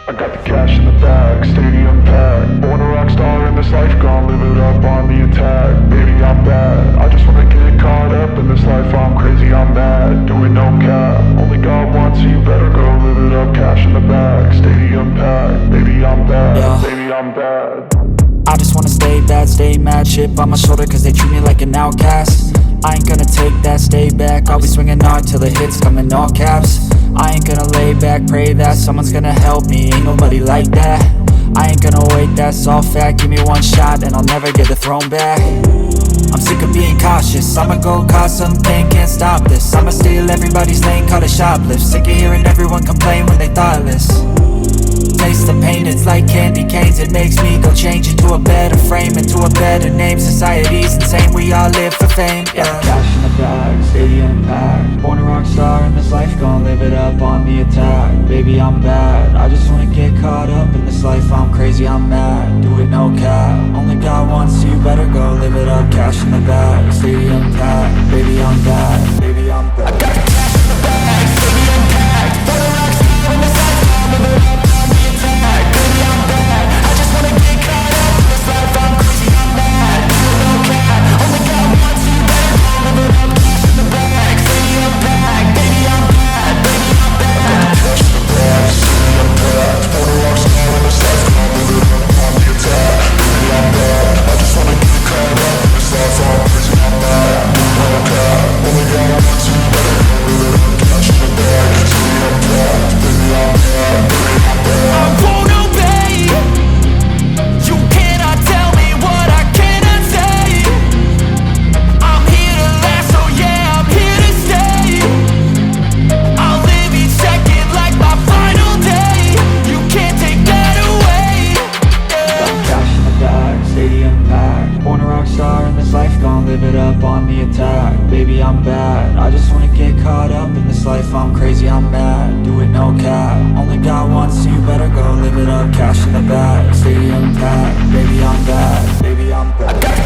I got the cash in the bag, stadium packed. Born a rock star in this life, gon' live it up on the attack. Baby, I'm bad, I just wanna get caught up in this life. I'm crazy, I'm mad, doing no cap. Only got one, so you better go live it up. Cash in the bag, stadium packed. Baby, I'm bad, Yeah. baby, I'm bad. I just wanna stay bad, stay mad. Chip on my shoulder cause they treat me like an outcast. I ain't gonna take that, stay back. I'll be swinging hard till the hits come in all caps. I ain't gonna lay back, pray that someone's gonna help me. Ain't nobody like that. I ain't gonna wait, that's all fact. Give me one shot and I'll never get the throne back. I'm sick of being cautious, I'ma go cause something, can't stop this. I'ma steal everybody's lane, call it shoplift. Sick of hearing everyone complain when they thoughtless. Taste the pain, it's like candy canes. It makes me go change into a better frame, into a better name. Society's insane, we all live for fame, yeah. Cash in the bag, stadium packed. Born a rock star in this life, gon' live it up on the attack. Baby, I'm bad, I just wanna get caught up in this life. I'm crazy, I'm mad, do it no cap. Only got one, so you better go live it up. Cash in the bag, stadium packed. Baby, I'm bad, baby, I'm bad. I got the cash in the bag, stadium packed. Born a rock star in this life, gon' live it up. Baby, I'm bad, I just wanna get caught up in this life. I'm crazy, I'm mad, do it no cap. Only got one, so you better go live it up. Cash in the bag, stadium packed. Baby, I'm bad, baby, I'm bad. Cash in the bag, stadium packed. Born a rock star in this life, gon' live it up on the attack. Baby, I'm bad, I just wanna get caught up in this life. I'm crazy, I'm mad, do it no cap. Only got one, so you better go live it up. Cash in the bag, stadium packed. Baby, I'm bad, baby, I'm bad. I won't obey. You cannot tell me what I cannot say. I'm here to last, so yeah, I'm here to stay. I'll live each second like my final day. You can't take that away, yeah. Cash in the bag, stadium packed. Born a rock star in this life, gon' live it up on the attack. Baby, I'm bad, I just wanna get caught up in this life. I'm crazy, I'm mad, do it no cap. Only got one, so you better go live it up. Cash in the bag, stadium packed. Baby, I'm bad, baby, I'm bad. I got the